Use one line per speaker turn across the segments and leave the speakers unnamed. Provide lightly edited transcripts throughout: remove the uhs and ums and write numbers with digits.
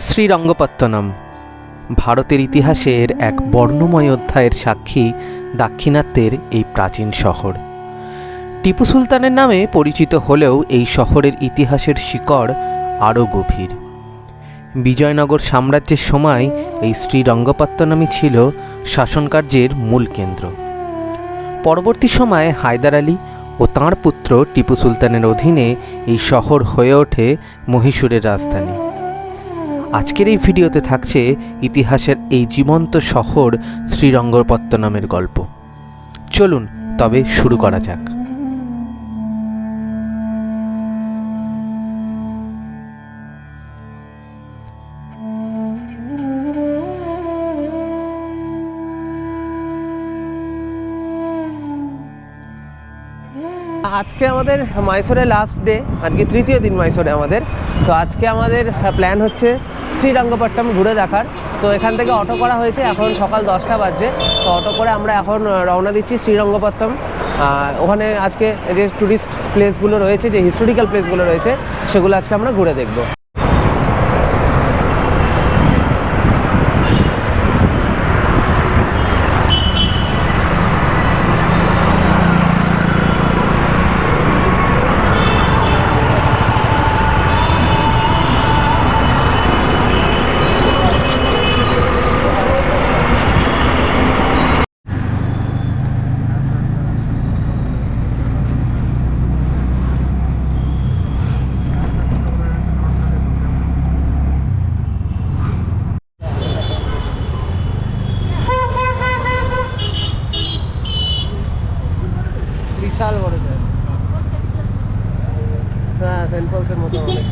শ্রীরঙ্গপত্তনম ভারতের ইতিহাসের এক বর্ণময় অধ্যায়ের সাক্ষী দাক্ষিণাত্যের এই প্রাচীন শহর। টিপু সুলতানের নামে পরিচিত হলেও এই শহরের ইতিহাসের শিকড় আরও গভীর। বিজয়নগর সাম্রাজ্যের সময় এই শ্রীরঙ্গপত্তনমই ছিল শাসনকার্যের মূল কেন্দ্র। পরবর্তী সময়ে হায়দার আলী ও তাঁর পুত্র টিপু সুলতানের অধীনে এই শহর হয়ে ওঠে মহীশূরের রাজধানী। আজকের এই ভিডিওতে থাকছে ইতিহাসের এই জীবন্ত শহর শ্রীরঙ্গপত্তনমের গল্প। চলুন তবে শুরু করা যাক।
আজকে আমাদের মাইসোরের লাস্ট ডে, আজকে তৃতীয় দিন মাইসোরে আমাদের। তো আজকে আমাদের প্ল্যান হচ্ছে শ্রীরঙ্গপট্টনম ঘুরে দেখার। তো এখান থেকে অটো করা হয়েছে, এখন সকাল 10টা বাজছে। তো অটো করে আমরা এখন রওনা দিচ্ছি শ্রীরঙ্গপত্তনম। ওখানে আজকে যে ট্যুরিস্ট প্লেসগুলো রয়েছে, যে হিস্টোরিক্যাল প্লেসগুলো রয়েছে, সেগুলো আজকে আমরা ঘুরে দেখব। বিশাল বড় জায়গা, হ্যাঁ, সেন্ট পলসের মতো অনেক।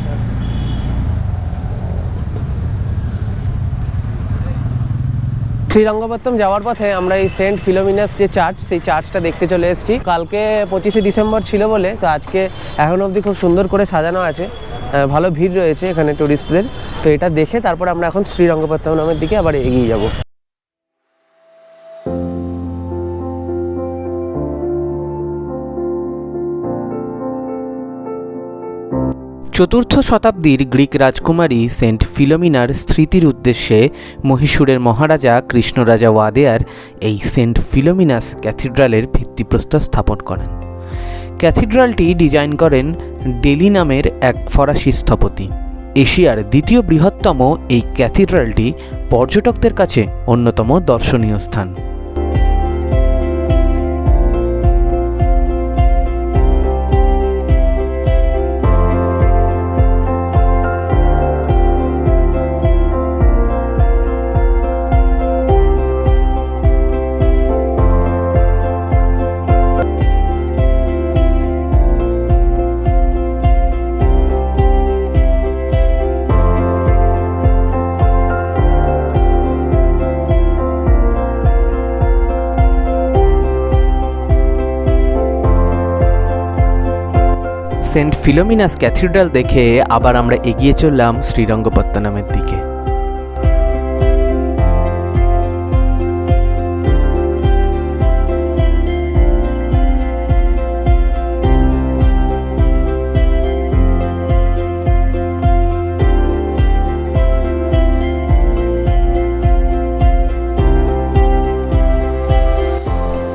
শ্রীরঙ্গপত্তনম যাওয়ার পথে আমরা এই সেন্ট ফিলোমিনাস যে চার্চ, সেই চার্চটা দেখতে চলে এসেছি। কালকে 25শে ডিসেম্বর ছিল বলে তো আজকে এখন অবধি খুব সুন্দর করে সাজানো আছে, ভালো ভিড় রয়েছে এখানে টুরিস্টদের। তো এটা দেখে তারপর আমরা এখন শ্রীরঙ্গপত্তনমের দিকে আবার এগিয়ে যাব।
চতুর্থ শতাব্দীর গ্রিক রাজকুমারী সেন্ট ফিলোমিনার স্মৃতির উদ্দেশ্যে মহীশূরের মহারাজা কৃষ্ণরাজা ওয়াদেয়ার এই সেন্ট ফিলোমিনাস ক্যাথিড্রালের ভিত্তিপ্রস্তর স্থাপন করেন। ক্যাথিড্রালটি ডিজাইন করেন ডেলি নামের এক ফরাসি স্থপতি। এশিয়ার দ্বিতীয় বৃহত্তম এই ক্যাথিড্রালটি পর্যটকদের কাছে অন্যতম দর্শনীয় স্থান। সেন্ট ফিলোমিনাস ক্যাথিড্রাল দেখে আবার আমরা এগিয়ে চললাম শ্রীরঙ্গপত্তনমের দিকে।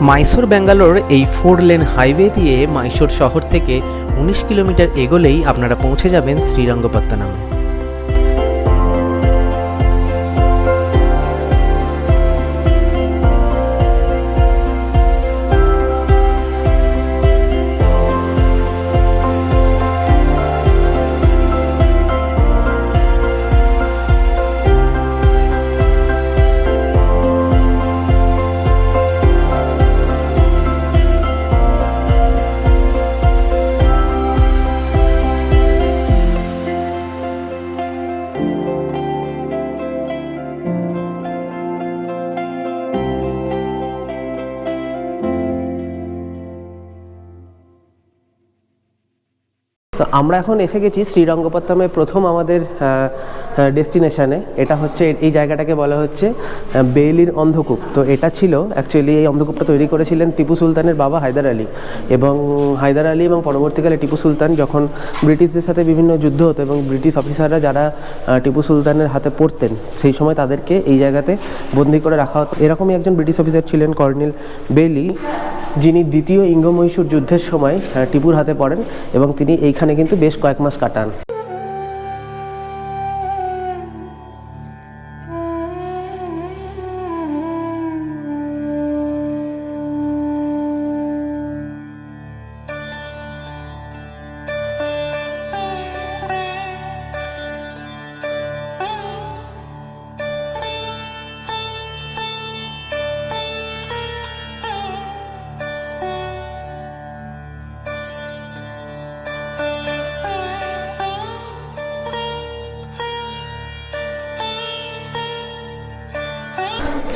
মাইসোর ব্যাঙ্গালোর এই 4 লেন হাইওয়ে দিয়ে মাইসোর শহর থেকে 19 কিলোমিটার এগোলেই আপনারা পৌঁছে যাবেন শ্রীরঙ্গপত্তনমে।
তো আমরা এখন এসে গেছি শ্রীরঙ্গপত্তমের প্রথম আমাদের ডেস্টিনেশনে। এটা হচ্ছে, এই জায়গাটাকে বলা হচ্ছে বেইলির অন্ধকূপ। তো এটা ছিল অ্যাকচুয়ালি, এই অন্ধকূপটা তৈরি করেছিলেন টিপু সুলতানের বাবা হায়দার আলী। এবং হায়দার আলী এবং পরবর্তীকালে টিপু সুলতান যখন ব্রিটিশদের সাথে বিভিন্ন যুদ্ধ হতো এবং ব্রিটিশ অফিসাররা যারা টিপু সুলতানের হাতে পড়তেন, সেই সময় তাদেরকে এই জায়গাতে বন্দি করে রাখা হতো। এরকমই একজন ব্রিটিশ অফিসার ছিলেন কর্নেল বেইলি, যিনি দ্বিতীয় ইঙ্গ-মহীশূর যুদ্ধের সময় টিপুর হাতে পড়েন এবং তিনি এইখানে কিন্তু বেশ কয়েক মাস কাটান।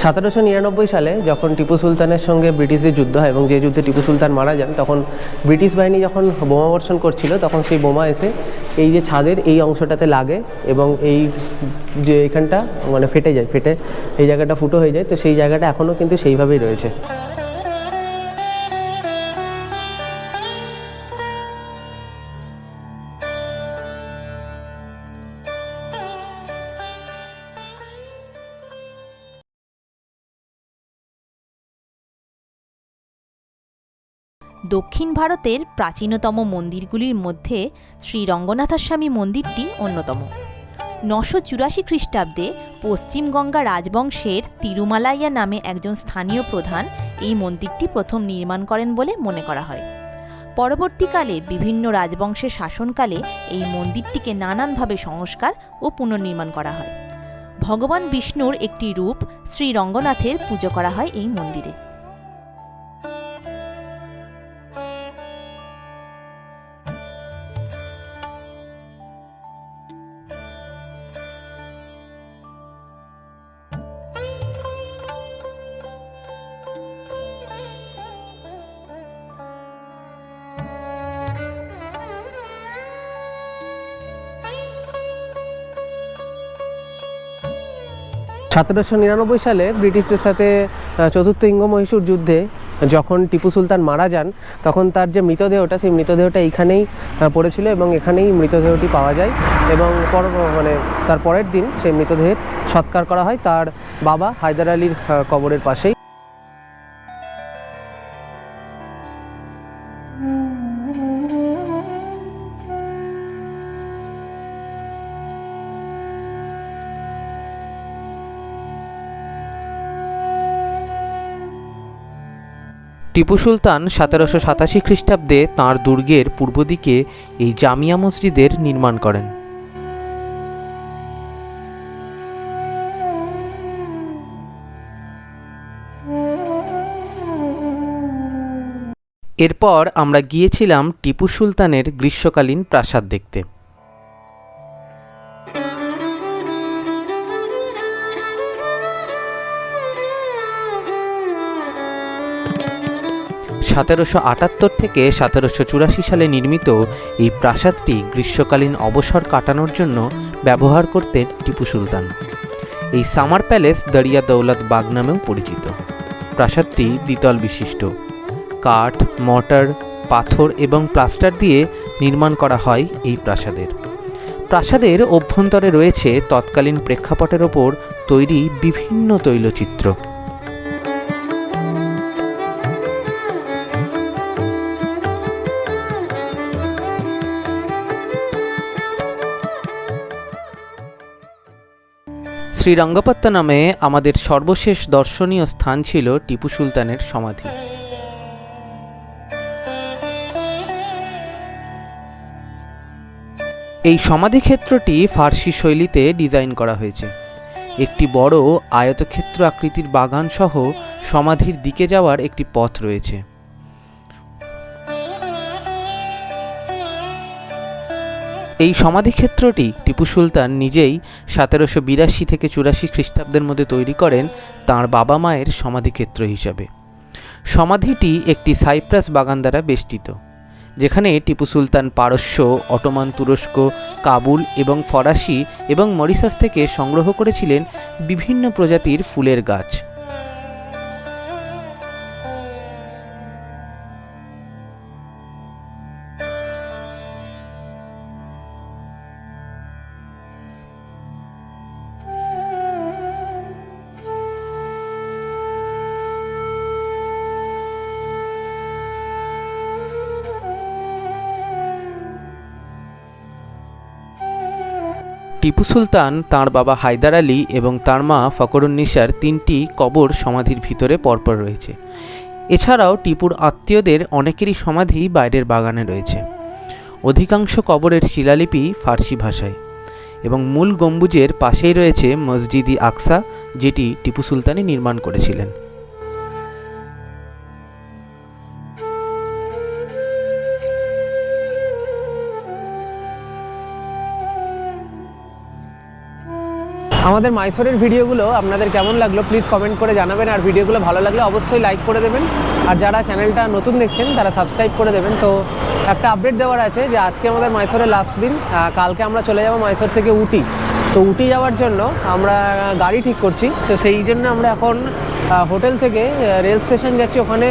সতেরোশো 1999 সালে যখন টিপু সুলতানের সঙ্গে ব্রিটিশদের যুদ্ধ হয় এবং যে যুদ্ধে টিপু সুলতান মারা যান, তখন ব্রিটিশ বাহিনী যখন বোমা বর্ষণ করছিল, তখন সেই বোমা এসে এই যে ছাদের এই অংশটাতে লাগে এবং এই যে এখানটা মানে ফেটে যায়, ফেটে এই জায়গাটা ফুটো হয়ে যায়। তো সেই জায়গাটা এখনও কিন্তু সেইভাবেই রয়েছে।
দক্ষিণ ভারতের প্রাচীনতম মন্দিরগুলির মধ্যে শ্রী রঙ্গনাথস্বামী মন্দিরটি অন্যতম। 984 খ্রিস্টাব্দে পশ্চিম গঙ্গা রাজবংশের তিরুমালাইয়া নামে একজন স্থানীয় প্রধান এই মন্দিরটি প্রথম নির্মাণ করেন বলে মনে করা হয়। পরবর্তীকালে বিভিন্ন রাজবংশের শাসনকালে এই মন্দিরটিকে নানানভাবে সংস্কার ও পুনর্নির্মাণ করা হয়। ভগবান বিষ্ণুর একটি রূপ শ্রী রঙ্গনাথের পুজো করা হয় এই মন্দিরে।
সতেরোশো 1999 সালে ব্রিটিশদের সাথে চতুর্থ ইঙ্গ-মহীশূর যুদ্ধে যখন টিপু সুলতান মারা যান, তখন তার যে মৃতদেহটা, সেই মৃতদেহটা এইখানেই পড়েছিল এবং এখানেই মৃতদেহটি পাওয়া যায়। এবং তার পরের দিন সেই মৃতদেহের সৎকার করা হয় তার বাবা হায়দার আলীর কবরের পাশেই।
টিপু সুলতান 1787 খ্রিস্টাব্দে তাঁর দুর্গের পূর্ব দিকে এই জামিয়া মসজিদের নির্মাণ করেন। এরপর আমরা গিয়েছিলাম টিপু সুলতানের গ্রীষ্মকালীন প্রাসাদ দেখতে। 1778 থেকে 1784 সালে নির্মিত এই প্রাসাদটি গ্রীষ্মকালীন অবসর কাটানোর জন্য ব্যবহার করতেন টিপু সুলতান। এই সামার প্যালেস দরিয়া দৌলত বাগ নামেও পরিচিত। প্রাসাদটি দ্বিতল বিশিষ্ট, কাঠ, মর্টার, পাথর এবং প্লাস্টার দিয়ে নির্মাণ করা হয় এই প্রাসাদের অভ্যন্তরে রয়েছে তৎকালীন প্রেক্ষাপটের ওপর তৈরি বিভিন্ন তৈলচিত্র। শ্রীরঙ্গপত্তনমে আমাদের সর্বশেষ দর্শনীয় স্থান ছিল টিপু সুলতানের সমাধি। এই সমাধিক্ষেত্রটি ফার্সি শৈলীতে ডিজাইন করা হয়েছে। একটি বড় আয়তক্ষেত্র আকৃতির বাগান সহ সমাধির দিকে যাওয়ার একটি পথ রয়েছে। এই সমাধিক্ষেত্রটি টিপু সুলতান নিজেই 1782 থেকে 84 খ্রিস্টাব্দের মধ্যে তৈরি করেন তাঁর বাবা মায়ের সমাধিক্ষেত্র হিসাবে। সমাধিটি একটি সাইপ্রাস বাগান দ্বারা বেষ্টিত। যেখানে টিপু সুলতান পারস্য, অটোমান তুরস্ক, কাবুল এবং ফরাসি এবং মরিশাস থেকে সংগ্রহ করেছিলেন বিভিন্ন প্রজাতির ফুলের গাছ। টিপু সুলতান তাঁর বাবা হায়দার আলী এবং তাঁর মা ফখরুন্নিসার 3টি কবর সমাধির ভিতরে পরপর রয়েছে। এছাড়াও টিপুর আত্মীয়দের অনেকেরই সমাধি বাইরের বাগানে রয়েছে। অধিকাংশ কবরের শিলালিপি ফার্সি ভাষায় এবং মূল গম্বুজের পাশেই রয়েছে মসজিদ-ই আকসা, যেটি টিপু সুলতানই নির্মাণ করেছিলেন।
আমাদের মাইসোরের ভিডিওগুলো আপনাদের কেমন লাগলো প্লিজ কমেন্ট করে জানাবেন, আর ভিডিওগুলো ভালো লাগলে অবশ্যই লাইক করে দেবেন, আর যারা চ্যানেলটা নতুন দেখছেন তারা সাবস্ক্রাইব করে দেবেন। তো একটা আপডেট দেওয়ার আছে যে আজকে আমাদের মাইসোরের লাস্ট দিন, কালকে আমরা চলে যাব মাইসোর থেকে উটি। তো উটি যাওয়ার জন্য আমরা গাড়ি ঠিক করছি, তো সেই জন্য আমরা এখন হোটেল থেকে রেল স্টেশন যাচ্ছি। ওখানে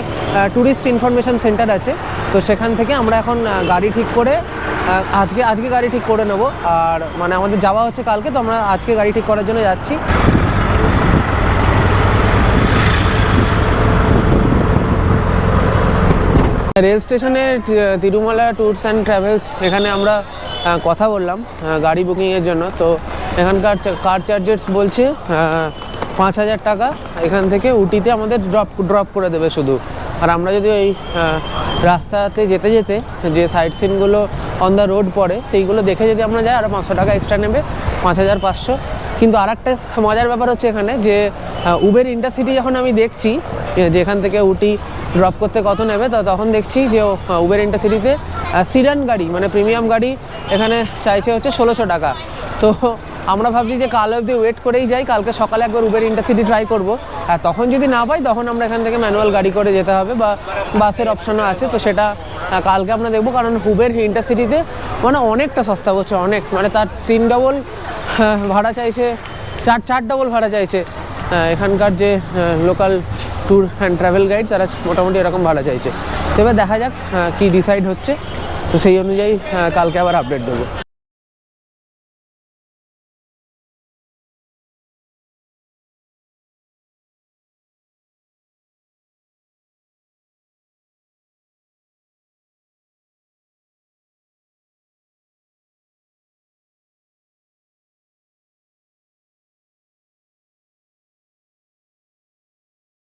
ট্যুরিস্ট ইনফরমেশন সেন্টার আছে, তো সেখান থেকে আমরা এখন গাড়ি ঠিক করে আজকে গাড়ি ঠিক করে নেব। আর মানে আমাদের যাওয়া হচ্ছে কালকে, তো আমরা আজকে গাড়ি ঠিক করার জন্য যাচ্ছি। রেল স্টেশনে তিরুমালা ট্যুরস অ্যান্ড ট্রাভেলস, এখানে আমরা কথা বললাম গাড়ি বুকিংয়ের জন্য। তো এখানকার কার চার্জেস বলছে 5,000 টাকা এখান থেকে উটিতে আমাদের ড্রপ করে দেবে শুধু। আর আমরা যদি ওই রাস্তাতে যেতে যেতে যে সাইট সিনগুলো অন দ্য রোড পড়ে সেইগুলো দেখে যদি আমরা যাই, আরও 500 টাকা এক্সট্রা নেবে, 5,500। কিন্তু আর একটা মজার ব্যাপার হচ্ছে এখানে যে উবের ইন্টারসিটি যখন আমি দেখছি যে এখান থেকে উটি ড্রপ করতে কত নেবে, তো তখন দেখছি যে উবের ইন্টারসিটিতে সিডান গাড়ি মানে প্রিমিয়াম গাড়ি এখানে চাইছে হচ্ছে 1600 টাকা। তো আমরা ভাবছি যে কাল অবধি ওয়েট করেই যাই, কালকে সকালে একবার উবের ইন্টারসিটি ট্রাই করব। আর তখন যদি না পাই তখন আমরা এখান থেকে ম্যানুয়াল গাড়ি করে যেতে হবে, বা বাসের অপশনও আছে। তো সেটা কালকে আমরা দেখবো, কারণ উবের ইন্টারসিটিতে মানে অনেকটা সস্তা হচ্ছে, অনেক মানে তার 3 ডবল ভাড়া চাইছে, 4 ডবল ভাড়া চাইছে। এখানকার যে local tour and travel guide তারা মোটামুটি এরকম ভাড়া চাইছে। তো এবার দেখা যাক কি ডিসাইড হচ্ছে, তো সেই অনুযায়ী কালকে আবার আপডেট দেবো।